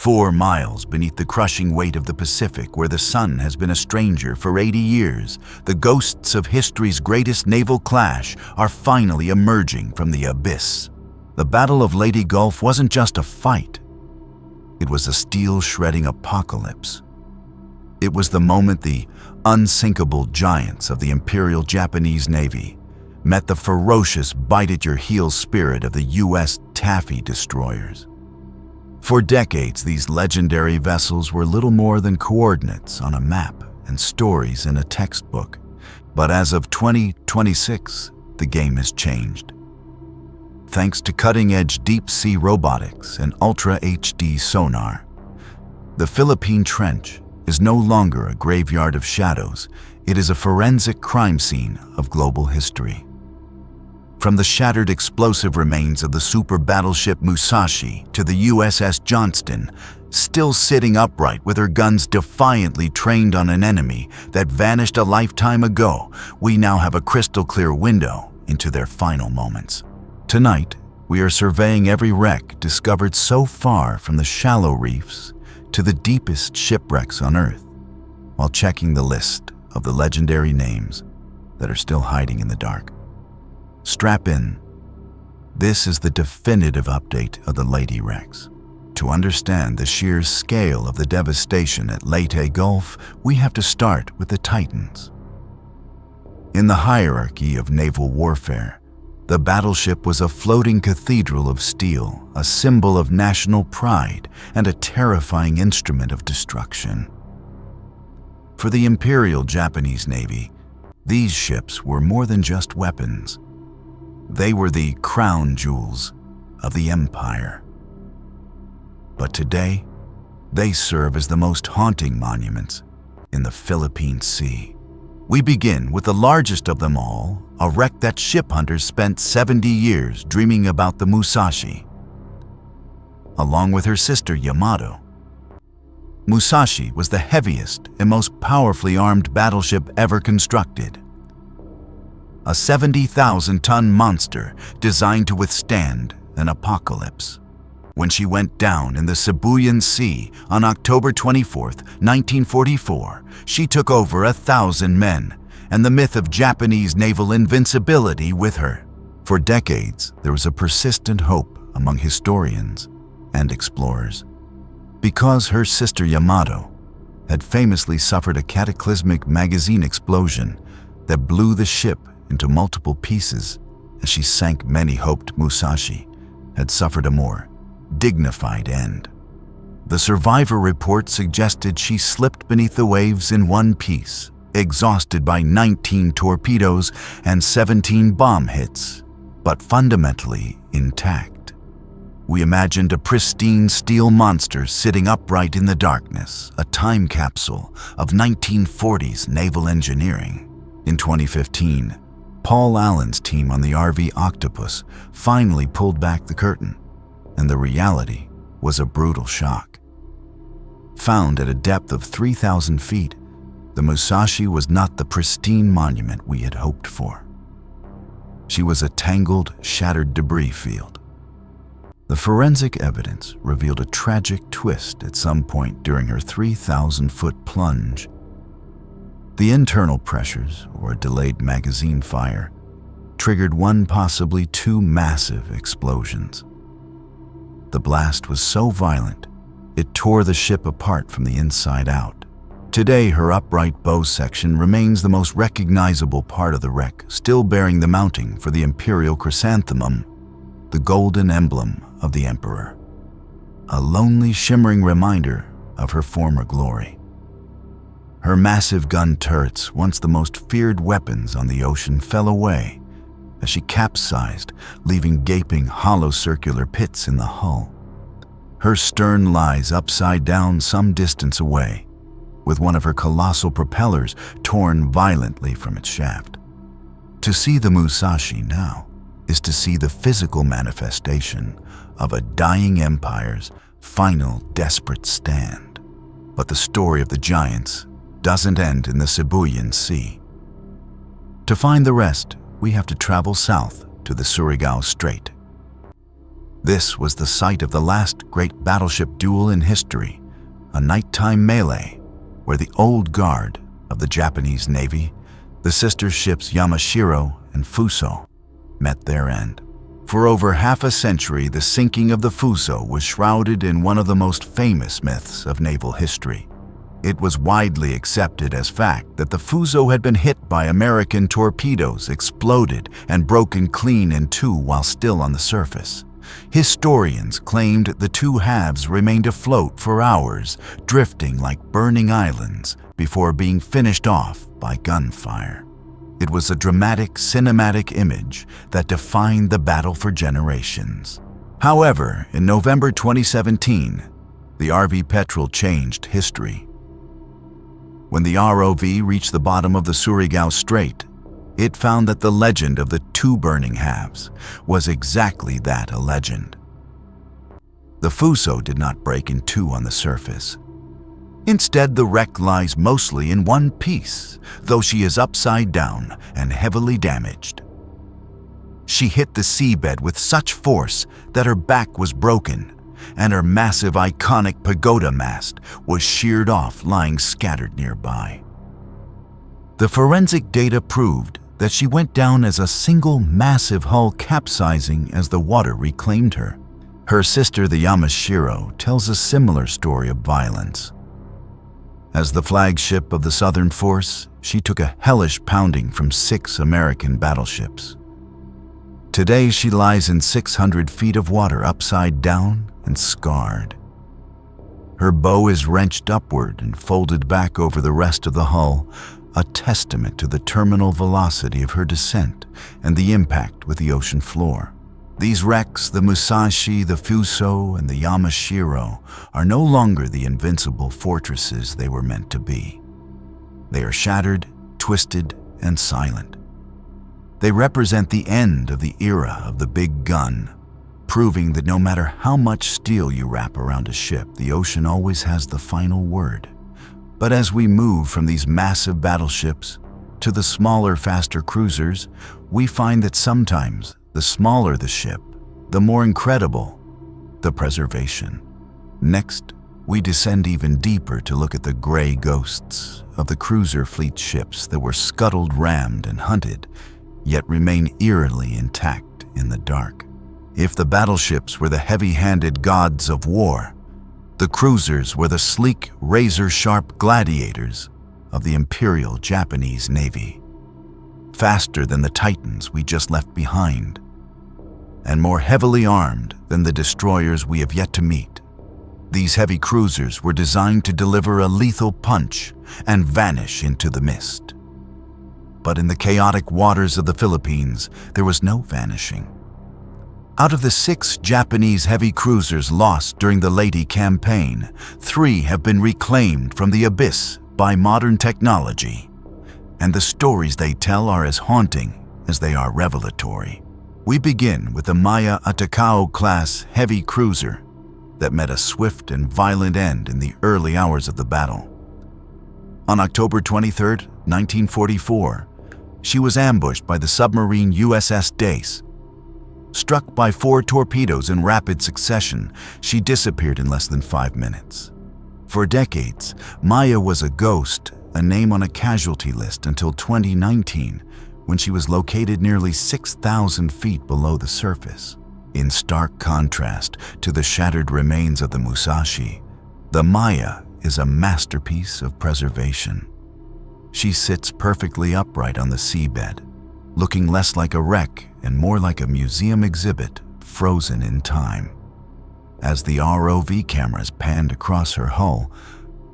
4 miles beneath the crushing weight of the Pacific, where the sun has been a stranger for 80 years, the ghosts of history's greatest naval clash are finally emerging from the abyss. The Battle of Leyte Gulf wasn't just a fight. It was a steel-shredding apocalypse. It was the moment the unsinkable giants of the Imperial Japanese Navy met the ferocious bite-at-your-heels spirit of the U.S. Taffy destroyers. For decades, these legendary vessels were little more than coordinates on a map and stories in a textbook. But as of 2026, the game has changed. Thanks to cutting-edge deep-sea robotics and ultra-HD sonar, the Philippine Trench is no longer a graveyard of shadows. It is a forensic crime scene of global history. From the shattered explosive remains of the super battleship Musashi to the USS Johnston, still sitting upright with her guns defiantly trained on an enemy that vanished a lifetime ago, we now have a crystal-clear window into their final moments. Tonight, we are surveying every wreck discovered so far, from the shallow reefs to the deepest shipwrecks on Earth, while checking the list of the legendary names that are still hiding in the dark. Strap in. This is the definitive update of the Leyte wrecks. To understand the sheer scale of the devastation at Leyte Gulf, we have to start with the Titans. In the hierarchy of naval warfare, the battleship was a floating cathedral of steel, a symbol of national pride, and a terrifying instrument of destruction. For the Imperial Japanese Navy, these ships were more than just weapons. They were the crown jewels of the empire. But today, they serve as the most haunting monuments in the Philippine Sea. We begin with the largest of them all, a wreck that ship hunters spent 70 years dreaming about, the Musashi. Along with her sister Yamato, Musashi was the heaviest and most powerfully armed battleship ever constructed. A 70,000-ton monster designed to withstand an apocalypse. When she went down in the Sibuyan Sea on October 24, 1944, she took over 1,000 men and the myth of Japanese naval invincibility with her. For decades, there was a persistent hope among historians and explorers. Because her sister Yamato had famously suffered a cataclysmic magazine explosion that blew the ship into multiple pieces as she sank, many hoped Musashi had suffered a more dignified end. The survivor report suggested she slipped beneath the waves in one piece, exhausted by 19 torpedoes and 17 bomb hits, but fundamentally intact. We imagined a pristine steel monster sitting upright in the darkness, a time capsule of 1940s naval engineering. In 2015, Paul Allen's team on the RV Octopus finally pulled back the curtain, and the reality was a brutal shock. Found at a depth of 3,000 feet, the Musashi was not the pristine monument we had hoped for. She was a tangled, shattered debris field. The forensic evidence revealed a tragic twist at some point during her 3,000-foot plunge. The internal pressures, or a delayed magazine fire, triggered one, possibly two massive explosions. The blast was so violent, it tore the ship apart from the inside out. Today, her upright bow section remains the most recognizable part of the wreck, still bearing the mounting for the Imperial Chrysanthemum, the golden emblem of the Emperor, a lonely, shimmering reminder of her former glory. Her massive gun turrets, once the most feared weapons on the ocean, fell away as she capsized, leaving gaping, hollow circular pits in the hull. Her stern lies upside down some distance away, with one of her colossal propellers torn violently from its shaft. To see the Musashi now is to see the physical manifestation of a dying empire's final desperate stand. But the story of the giants doesn't end in the Sibuyan Sea. To find the rest, we have to travel south to the Surigao Strait. This was the site of the last great battleship duel in history, a nighttime melee where the old guard of the Japanese Navy, the sister ships Yamashiro and Fuso, met their end. For over half a century, the sinking of the Fuso was shrouded in one of the most famous myths of naval history. It was widely accepted as fact that the Fuso had been hit by American torpedoes, exploded, and broken clean in two while still on the surface. Historians claimed the two halves remained afloat for hours, drifting like burning islands before being finished off by gunfire. It was a dramatic, cinematic image that defined the battle for generations. However, in November 2017, the RV Petrel changed history. When the ROV reached the bottom of the Surigao Strait, it found that the legend of the two burning halves was exactly that, a legend. The Fuso did not break in two on the surface. Instead, the wreck lies mostly in one piece, though she is upside down and heavily damaged. She hit the seabed with such force that her back was broken, and her massive iconic pagoda mast was sheared off, lying scattered nearby. The forensic data proved that she went down as a single massive hull capsizing as the water reclaimed her. Her sister, the Yamashiro, tells a similar story of violence. As the flagship of the Southern Force, she took a hellish pounding from 6 American battleships. Today, she lies in 600 feet of water, upside down and scarred. Her bow is wrenched upward and folded back over the rest of the hull, a testament to the terminal velocity of her descent and the impact with the ocean floor. These wrecks, the Musashi, the Fuso, and the Yamashiro, are no longer the invincible fortresses they were meant to be. They are shattered, twisted, and silent. They represent the end of the era of the big gun, proving that no matter how much steel you wrap around a ship, the ocean always has the final word. But as we move from these massive battleships to the smaller, faster cruisers, we find that sometimes the smaller the ship, the more incredible the preservation. Next, we descend even deeper to look at the gray ghosts of the cruiser fleet ships that were scuttled, rammed, and hunted, yet remain eerily intact in the dark. If the battleships were the heavy-handed gods of war, the cruisers were the sleek, razor-sharp gladiators of the Imperial Japanese Navy. Faster than the Titans we just left behind, and more heavily armed than the destroyers we have yet to meet. These heavy cruisers were designed to deliver a lethal punch and vanish into the mist. But in the chaotic waters of the Philippines, there was no vanishing. Out of the 6 Japanese heavy cruisers lost during the Leyte campaign, 3 have been reclaimed from the abyss by modern technology, and the stories they tell are as haunting as they are revelatory. We begin with the Maya Atacao-class heavy cruiser that met a swift and violent end in the early hours of the battle. On October 23, 1944, she was ambushed by the submarine USS Dace. Struck by 4 torpedoes in rapid succession, she disappeared in less than 5 minutes. For decades, Maya was a ghost, a name on a casualty list, until 2019, when she was located nearly 6,000 feet below the surface. In stark contrast to the shattered remains of the Musashi, the Maya is a masterpiece of preservation. She sits perfectly upright on the seabed, looking less like a wreck and more like a museum exhibit frozen in time. As the ROV cameras panned across her hull,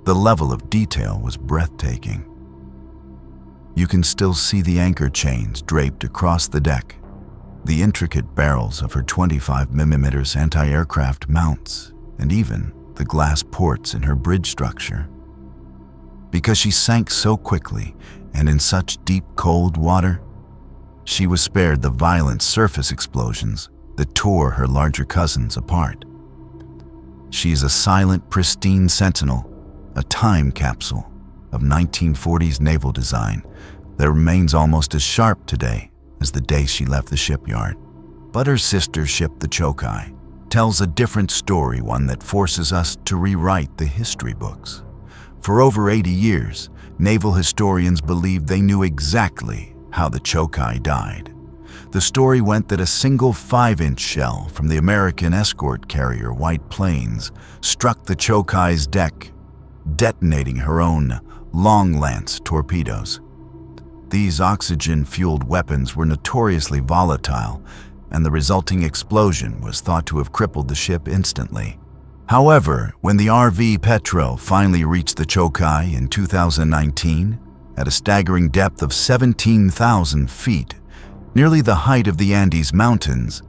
the level of detail was breathtaking. You can still see the anchor chains draped across the deck, the intricate barrels of her 25mm anti-aircraft mounts, and even the glass ports in her bridge structure. Because she sank so quickly and in such deep, cold water, she was spared the violent surface explosions that tore her larger cousins apart. She is a silent, pristine sentinel, a time capsule of 1940s naval design that remains almost as sharp today as the day she left the shipyard. But her sister ship, the Chokai, tells a different story, one that forces us to rewrite the history books. For over 80 years, naval historians believed they knew exactly how the Chokai died. The story went that a single 5-inch shell from the American escort carrier White Plains struck the Chokai's deck, detonating her own Long Lance torpedoes. These oxygen-fueled weapons were notoriously volatile, and the resulting explosion was thought to have crippled the ship instantly. However, when the RV Petro finally reached the Chokai in 2019, at a staggering depth of 17,000 feet, nearly the height of the Andes Mountains,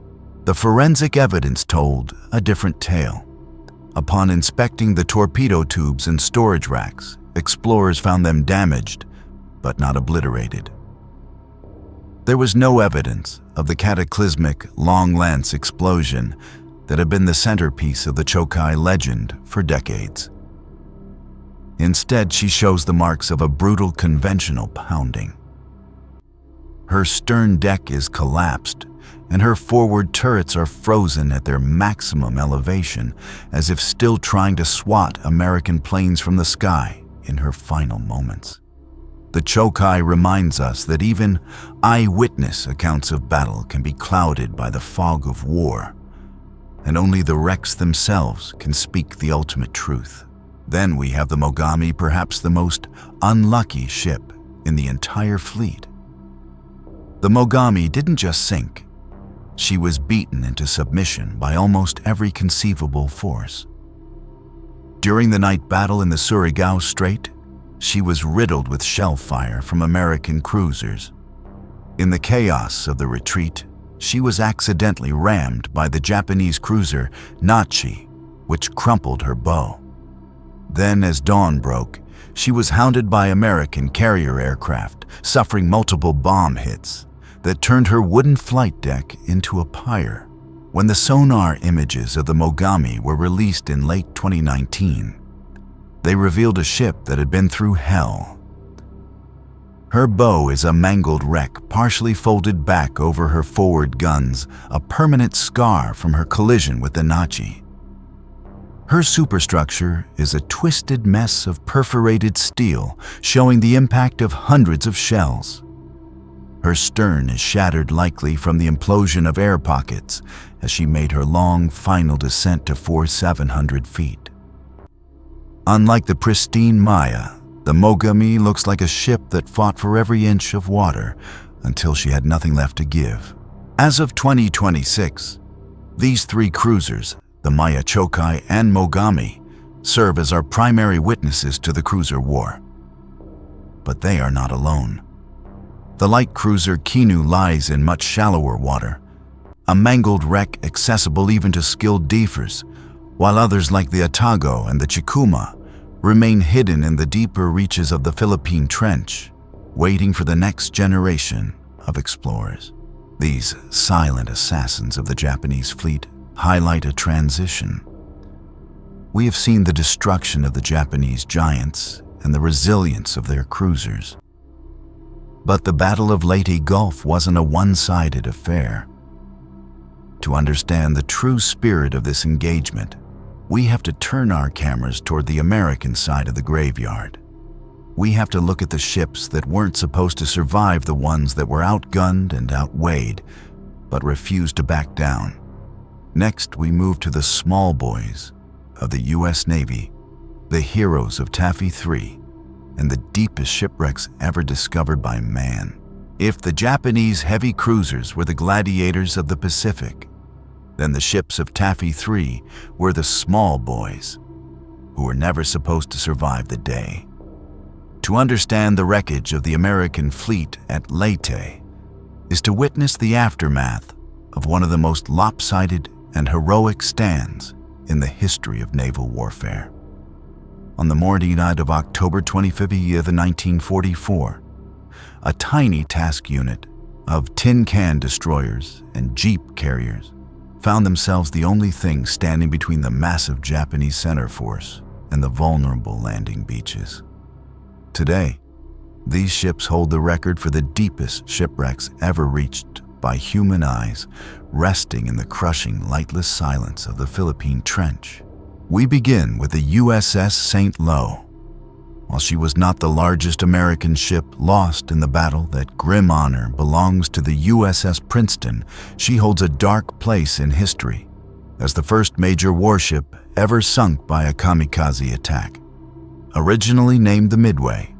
the forensic evidence told a different tale. Upon inspecting the torpedo tubes and storage racks, explorers found them damaged, but not obliterated. There was no evidence of the cataclysmic Long Lance explosion that had been the centerpiece of the Chokai legend for decades. Instead, she shows the marks of a brutal conventional pounding. Her stern deck is collapsed, and her forward turrets are frozen at their maximum elevation, as if still trying to swat American planes from the sky in her final moments. The Chokai reminds us that even eyewitness accounts of battle can be clouded by the fog of war, and only the wrecks themselves can speak the ultimate truth. Then we have the Mogami, perhaps the most unlucky ship in the entire fleet. The Mogami didn't just sink. She was beaten into submission by almost every conceivable force. During the night battle in the Surigao Strait, she was riddled with shell fire from American cruisers. In the chaos of the retreat, she was accidentally rammed by the Japanese cruiser Nachi, which crumpled her bow. Then, as dawn broke, she was hounded by American carrier aircraft, suffering multiple bomb hits that turned her wooden flight deck into a pyre. When the sonar images of the Mogami were released in late 2019, they revealed a ship that had been through hell. Her bow is a mangled wreck, partially folded back over her forward guns, a permanent scar from her collision with the Nachi. Her superstructure is a twisted mess of perforated steel, showing the impact of hundreds of shells. Her stern is shattered, likely from the implosion of air pockets, as she made her long final descent to 4,700 feet. Unlike the pristine Maya, the Mogami looks like a ship that fought for every inch of water until she had nothing left to give. As of 2026, these three cruisers, the Maya, Chokai, and Mogami, serve as our primary witnesses to the cruiser war. But they are not alone. The light cruiser Kinu lies in much shallower water, a mangled wreck accessible even to skilled deepers, while others like the Atago and the Chikuma remain hidden in the deeper reaches of the Philippine Trench, waiting for the next generation of explorers. These silent assassins of the Japanese fleet highlight a transition. We have seen the destruction of the Japanese giants and the resilience of their cruisers. But the Battle of Leyte Gulf wasn't a one-sided affair. To understand the true spirit of this engagement, we have to turn our cameras toward the American side of the graveyard. We have to look at the ships that weren't supposed to survive, the ones that were outgunned and outweighed, but refused to back down. Next, we move to the small boys of the U.S. Navy, the heroes of Taffy 3, and the deepest shipwrecks ever discovered by man. If the Japanese heavy cruisers were the gladiators of the Pacific, then the ships of Taffy 3 were the small boys, who were never supposed to survive the day. To understand the wreckage of the American fleet at Leyte is to witness the aftermath of one of the most lopsided and heroic stands in the history of naval warfare. On the morning night of October 25th, 1944, a tiny task unit of tin can destroyers and jeep carriers found themselves the only thing standing between the massive Japanese center force and the vulnerable landing beaches. Today, these ships hold the record for the deepest shipwrecks ever reached by human eyes, resting in the crushing, lightless silence of the Philippine Trench. We begin with the USS St. Lo. While she was not the largest American ship lost in the battle, that grim honor belongs to the USS Princeton. She holds a dark place in history as the first major warship ever sunk by a kamikaze attack. Originally named the Midway,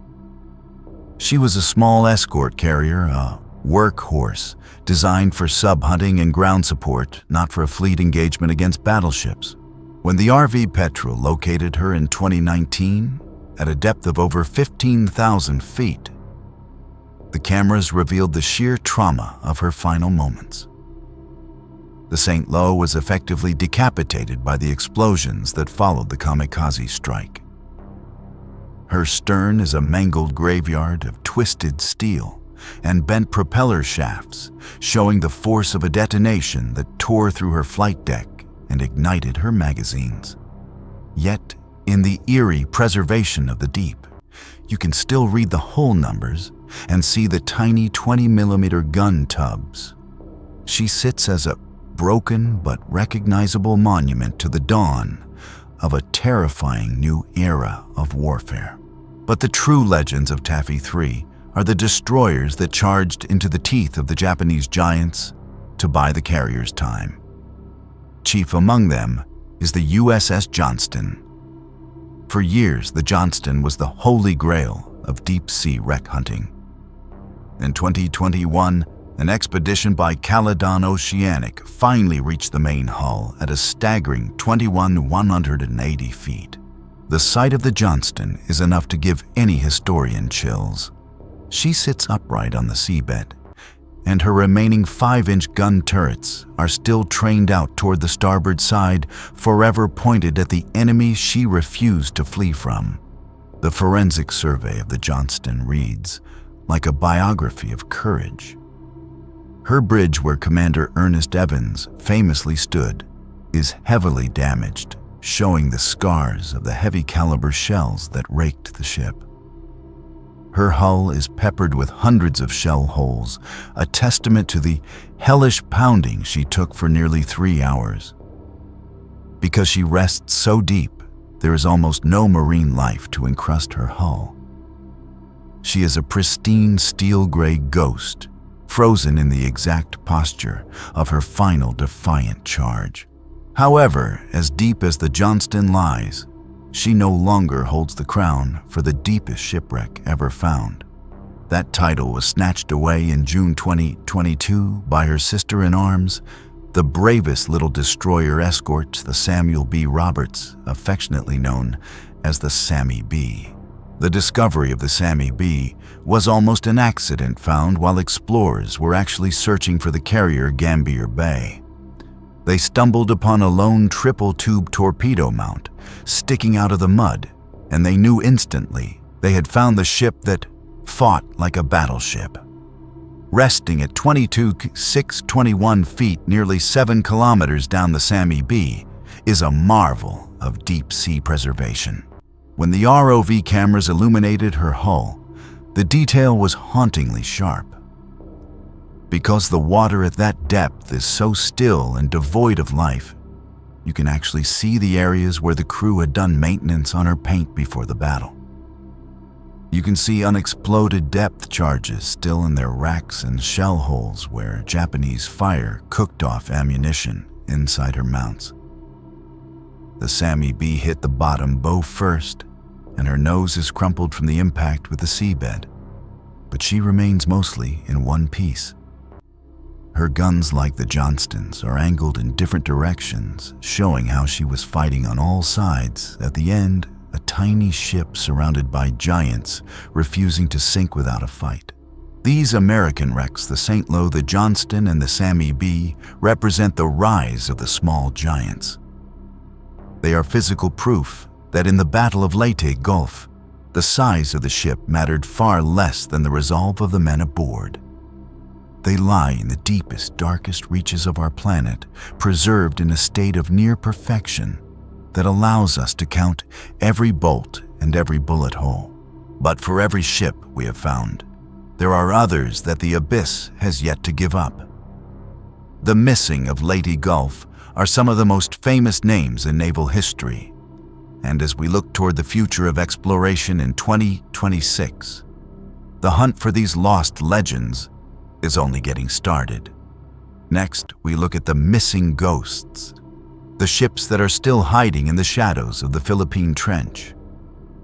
she was a small escort carrier, a workhorse, designed for sub-hunting and ground support, not for a fleet engagement against battleships. When the RV Petrel located her in 2019, at a depth of over 15,000 feet, the cameras revealed the sheer trauma of her final moments. The St. Lo was effectively decapitated by the explosions that followed the kamikaze strike. Her stern is a mangled graveyard of twisted steel and bent propeller shafts, showing the force of a detonation that tore through her flight deck and ignited her magazines. Yet, in the eerie preservation of the deep, you can still read the hull numbers and see the tiny 20mm gun tubs. She sits as a broken but recognizable monument to the dawn of a terrifying new era of warfare. But the true legends of Taffy 3 are the destroyers that charged into the teeth of the Japanese giants to buy the carrier's time. Chief among them is the USS Johnston. For years, the Johnston was the holy grail of deep-sea wreck hunting. In 2021, an expedition by Caledon Oceanic finally reached the main hull at a staggering 21,180 feet. The sight of the Johnston is enough to give any historian chills. She sits upright on the seabed, and her remaining 5-inch gun turrets are still trained out toward the starboard side, forever pointed at the enemy she refused to flee from. The forensic survey of the Johnston reads like a biography of courage. Her bridge, where Commander Ernest Evans famously stood, is heavily damaged, showing the scars of the heavy-caliber shells that raked the ship. Her hull is peppered with hundreds of shell holes, a testament to the hellish pounding she took for nearly 3 hours. Because she rests so deep, there is almost no marine life to encrust her hull. She is a pristine steel-gray ghost, frozen in the exact posture of her final defiant charge. However, as deep as the Johnston lies, she no longer holds the crown for the deepest shipwreck ever found. That title was snatched away in June 2022 by her sister-in-arms, the bravest little destroyer escort, the Samuel B. Roberts, affectionately known as the Sammy B. The discovery of the Sammy B was almost an accident found while explorers were actually searching for the carrier Gambier Bay. They stumbled upon a lone triple-tube torpedo mount sticking out of the mud, and they knew instantly they had found the ship that fought like a battleship. Resting at 22,621 feet, nearly 7 kilometers down the Sammy B, is a marvel of deep-sea preservation. When the ROV cameras illuminated her hull, the detail was hauntingly sharp. Because the water at that depth is so still and devoid of life, you can actually see the areas where the crew had done maintenance on her paint before the battle. You can see unexploded depth charges still in their racks and shell holes where Japanese fire cooked off ammunition inside her mounts. The Sammy B hit the bottom bow first, and her nose is crumpled from the impact with the seabed, but she remains mostly in one piece. Her guns, like the Johnston's, are angled in different directions, showing how she was fighting on all sides. At the end, a tiny ship surrounded by giants, refusing to sink without a fight. These American wrecks, the St. Lo, the Johnston, and the Sammy B, represent the rise of the small giants. They are physical proof that in the Battle of Leyte Gulf, the size of the ship mattered far less than the resolve of the men aboard. They lie in the deepest, darkest reaches of our planet, preserved in a state of near perfection that allows us to count every bolt and every bullet hole. But for every ship we have found, there are others that the abyss has yet to give up. The missing of Leyte Gulf are some of the most famous names in naval history. And as we look toward the future of exploration in 2026, the hunt for these lost legends is only getting started. Next, we look at the missing ghosts, the ships that are still hiding in the shadows of the Philippine Trench,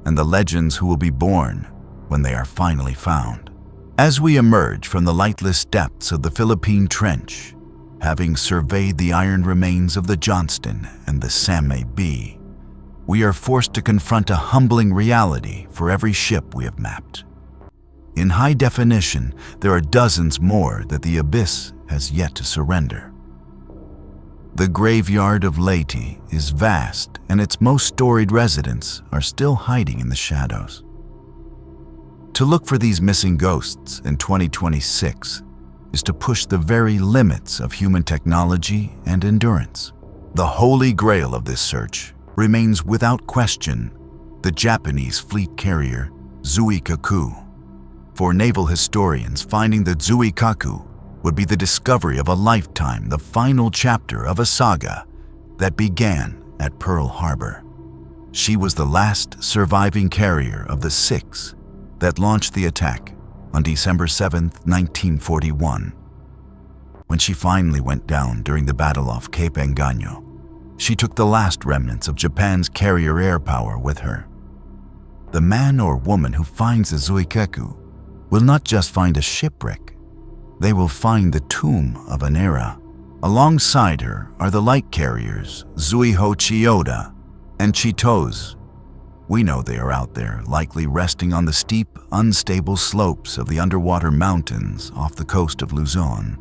and the legends who will be born when they are finally found. As we emerge from the lightless depths of the Philippine Trench, having surveyed the iron remains of the Johnston and the Sammy B, we are forced to confront a humbling reality for every ship we have mapped. In high definition, there are dozens more that the abyss has yet to surrender. The graveyard of Leyte is vast, and its most storied residents are still hiding in the shadows. To look for these missing ghosts in 2026 is to push the very limits of human technology and endurance. The holy grail of this search remains without question the Japanese fleet carrier Zuikaku. For naval historians, finding the Zuikaku would be the discovery of a lifetime, the final chapter of a saga that began at Pearl Harbor. She was the last surviving carrier of the 6 that launched the attack on December 7, 1941. When she finally went down during the battle off Cape Engano, she took the last remnants of Japan's carrier air power with her. The man or woman who finds the Zuikaku will not just find a shipwreck, they will find the tomb of an era. Alongside her are the light carriers Zuiho Chiyoda and Chitose. We know they are out there, likely resting on the steep, unstable slopes of the underwater mountains off the coast of Luzon.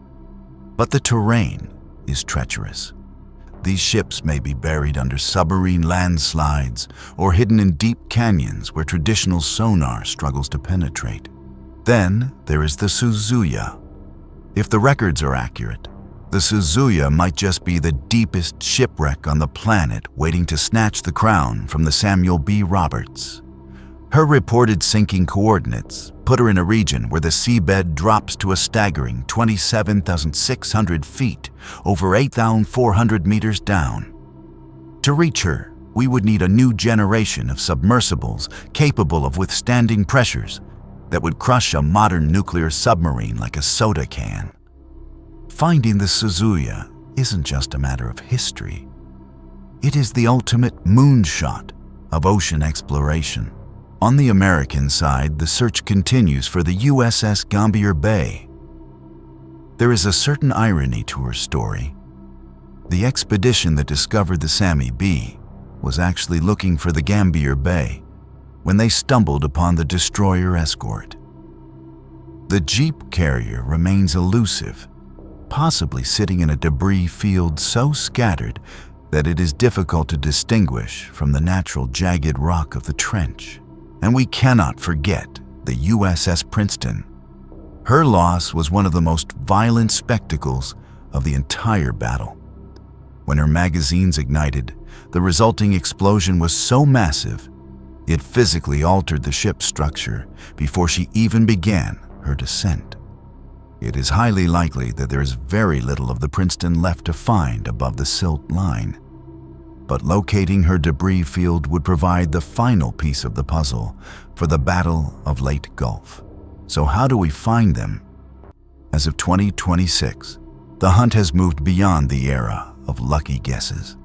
But the terrain is treacherous. These ships may be buried under submarine landslides or hidden in deep canyons where traditional sonar struggles to penetrate. Then there is the Suzuya. If the records are accurate, the Suzuya might just be the deepest shipwreck on the planet waiting to snatch the crown from the Samuel B. Roberts. Her reported sinking coordinates put her in a region where the seabed drops to a staggering 27,600 feet, over 8,400 meters down. To reach her, we would need a new generation of submersibles capable of withstanding pressures that would crush a modern nuclear submarine like a soda can. Finding the Suzuya isn't just a matter of history. It is the ultimate moonshot of ocean exploration. On the American side, the search continues for the USS Gambier Bay. There is a certain irony to her story. The expedition that discovered the Sammy B was actually looking for the Gambier Bay when they stumbled upon the destroyer escort. The jeep carrier remains elusive, possibly sitting in a debris field so scattered that it is difficult to distinguish from the natural jagged rock of the trench. And we cannot forget the USS Princeton. Her loss was one of the most violent spectacles of the entire battle. When her magazines ignited, the resulting explosion was so massive, it physically altered the ship's structure before she even began her descent. It is highly likely that there is very little of the Princeton left to find above the silt line. But locating her debris field would provide the final piece of the puzzle for the Battle of Leyte Gulf. So how do we find them? As of 2026, the hunt has moved beyond the era of lucky guesses.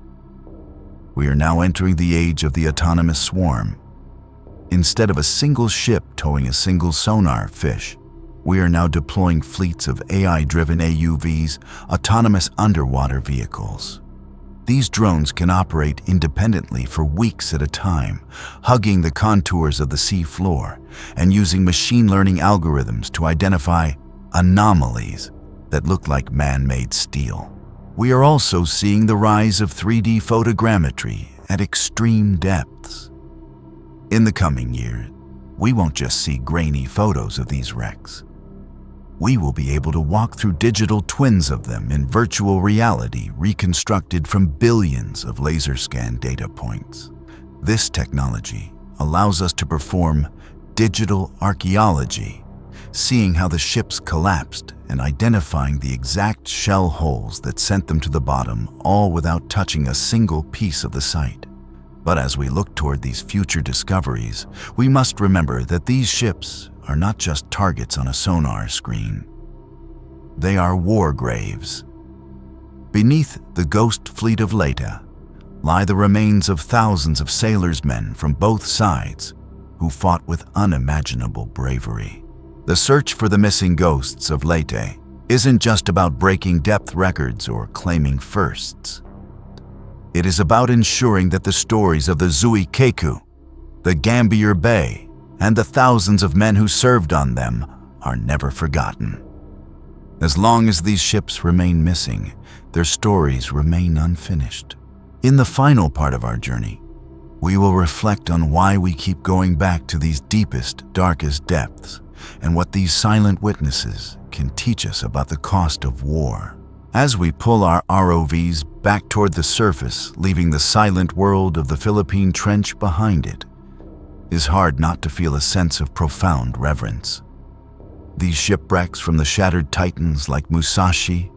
We are now entering the age of the autonomous swarm. Instead of a single ship towing a single sonar fish, we are now deploying fleets of AI-driven AUVs, autonomous underwater vehicles. These drones can operate independently for weeks at a time, hugging the contours of the sea floor and using machine learning algorithms to identify anomalies that look like man-made steel. We are also seeing the rise of 3D photogrammetry at extreme depths. In the coming year, we won't just see grainy photos of these wrecks. We will be able to walk through digital twins of them in virtual reality reconstructed from billions of laser scan data points. This technology allows us to perform digital archaeology, seeing how the ships collapsed and identifying the exact shell holes that sent them to the bottom, all without touching a single piece of the site. But as we look toward these future discoveries, we must remember that these ships are not just targets on a sonar screen. They are war graves. Beneath the ghost fleet of Leyte lie the remains of thousands of sailors' men from both sides who fought with unimaginable bravery. The search for the missing ghosts of Leyte isn't just about breaking depth records or claiming firsts. It is about ensuring that the stories of the Zui Keku, the Gambier Bay, and the thousands of men who served on them are never forgotten. As long as these ships remain missing, their stories remain unfinished. In the final part of our journey, we will reflect on why we keep going back to these deepest, darkest depths and what these silent witnesses can teach us about the cost of war. As we pull our ROVs back toward the surface, leaving the silent world of the Philippine Trench behind it, it's hard not to feel a sense of profound reverence. These shipwrecks, from the shattered titans like Musashi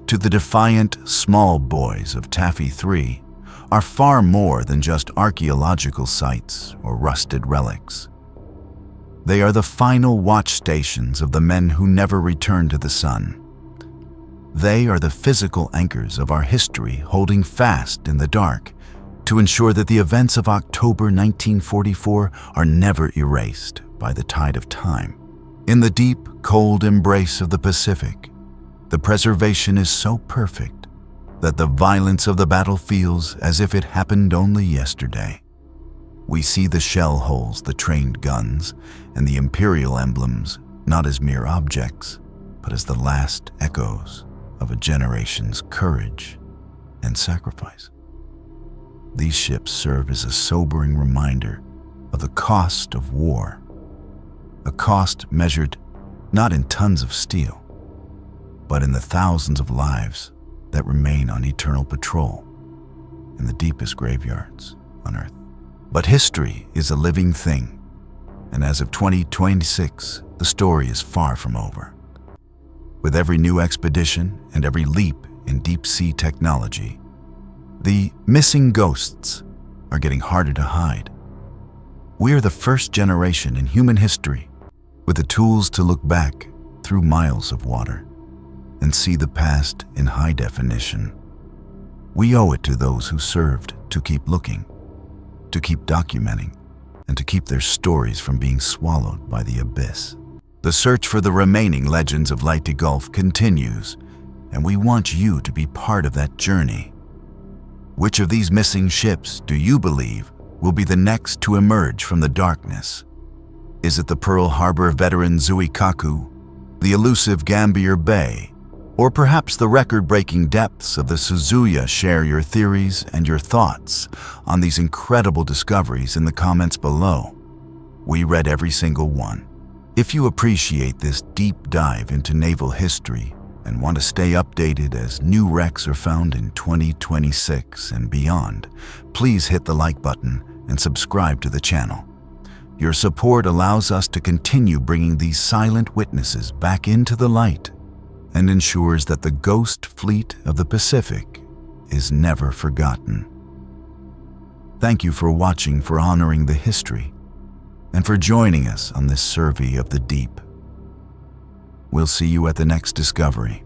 to the defiant small boys of Taffy 3, are far more than just archaeological sites or rusted relics. They are the final watch stations of the men who never returned to the sun. They are the physical anchors of our history, holding fast in the dark to ensure that the events of October 1944 are never erased by the tide of time. In the deep, cold embrace of the Pacific, the preservation is so perfect that the violence of the battle feels as if it happened only yesterday. We see the shell holes, the trained guns, and the imperial emblems not as mere objects, but as the last echoes of a generation's courage and sacrifice. These ships serve as a sobering reminder of the cost of war, a cost measured not in tons of steel, but in the thousands of lives that remain on eternal patrol in the deepest graveyards on Earth. But history is a living thing, and as of 2026, the story is far from over. With every new expedition and every leap in deep-sea technology, the missing ghosts are getting harder to hide. We are the first generation in human history with the tools to look back through miles of water and see the past in high definition. We owe it to those who served to keep looking, to keep documenting, and to keep their stories from being swallowed by the abyss. The search for the remaining legends of Leyte Gulf continues, and we want you to be part of that journey. Which of these missing ships do you believe will be the next to emerge from the darkness? Is it the Pearl Harbor veteran Zui Kaku, the elusive Gambier Bay, or perhaps the record-breaking depths of the Suzuya? Share your theories and your thoughts on these incredible discoveries in the comments below. We read every single one. If you appreciate this deep dive into naval history and want to stay updated as new wrecks are found in 2026 and beyond, please hit the like button and subscribe to the channel. Your support allows us to continue bringing these silent witnesses back into the light and ensures that the ghost fleet of the Pacific is never forgotten. Thank you for watching, for honoring the history, and for joining us on this survey of the deep. We'll see you at the next discovery.